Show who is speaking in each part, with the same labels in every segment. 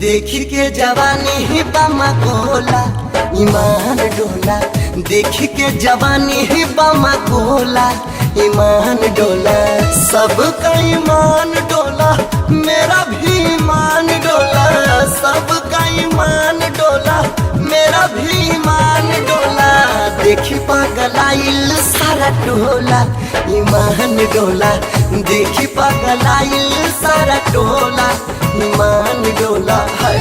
Speaker 1: देखी के जवानी ही बमा गोला ईमान डोला। देखी के जवानी ही बमा गोला ईमान डोला। सबका ईमान डोला मेरा भी ईमान डोला। सबका ईमान डोला मेरा भी ईमान डोला। देखी पगलाइल सारा टोला ईमान डोला। देखी पगलाइल सारा टोला ईमान डोला है।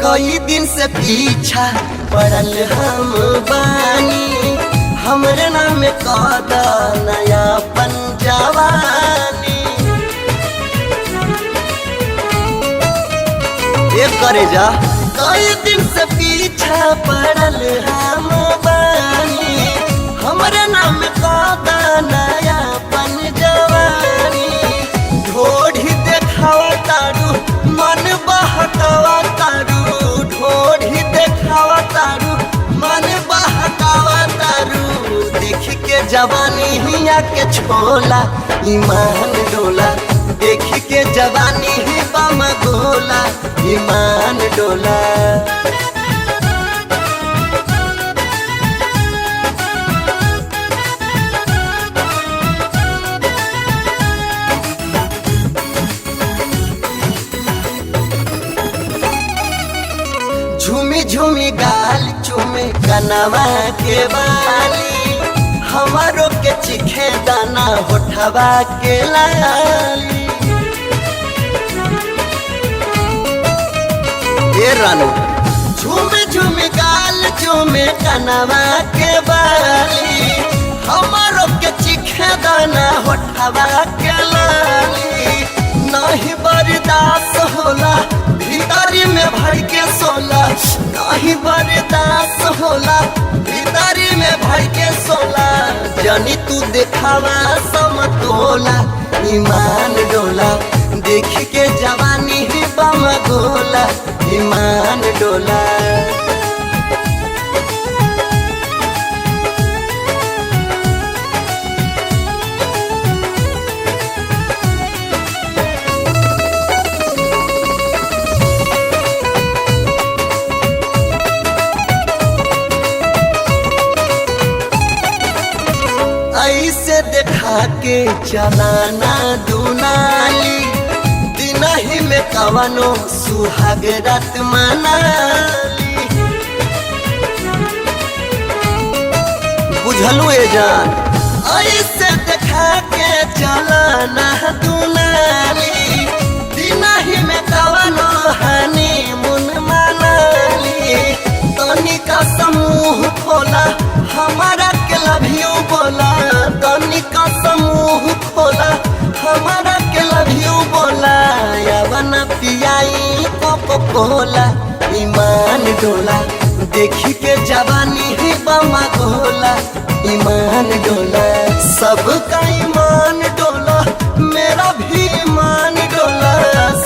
Speaker 1: कई दिन से पीछा पड़ल हम बानी। हमरे नाम कद नया पंजवानी। ये करे जा कई दिन से पीछा पड़ल हम बानी। हमरे नाम कद नया पंजवानी। ढोढ़ी देखावा तारू मन बहकावा तारू। ढोढ़ी देखावा तारू मन बहकावा तारू। देख के जवानी हिया के छोला ईमान डोला। देख के जवानी ही बम गोला ईमान डोला। झूमी झूमी गाल चूमे कनवा के बाली। हमारो के चिखे दाना होठवा के लाली। ए रानू झूमी झूमी गाल चूमे कनवा के बाली। हमारो के चिखे दाना होठवा के लाली। नहीं बर्दाश्त होला भीतरी में भर के सोला। नहीं बर्दाश्त होला भीतरी में भर के सोला। जानी तू देखावा समतोला ईमान डोला। देख के जवानी ही बम गोला ईमान डोला। ऐसे देखा के चलाना दुनाली। दिन ही में कवनो सुहाग रात मनाली। बुझलू ए जान ऐसे देखा के चलाना दुनाली। दिन ही में कवनो हनीमून मनाली। तनिका समूह खोला हमारा के लव यू बोला। तनिका समूह खोला हमारा के लव यू बोला। यावन पियाई कोको कोला ईमान डोला। देखी के जवानी ही बमा गोला ईमान डोला। सबका ईमान डोला मेरा भी ईमान डोला।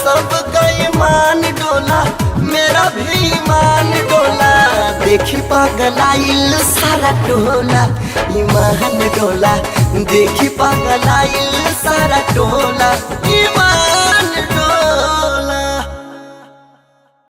Speaker 1: सबका ईमान डोला मेरा भी ईमान डोला। देखी पगलाइल सारा टोला ईमान डोला। देखी पगलाइल सारा टोला।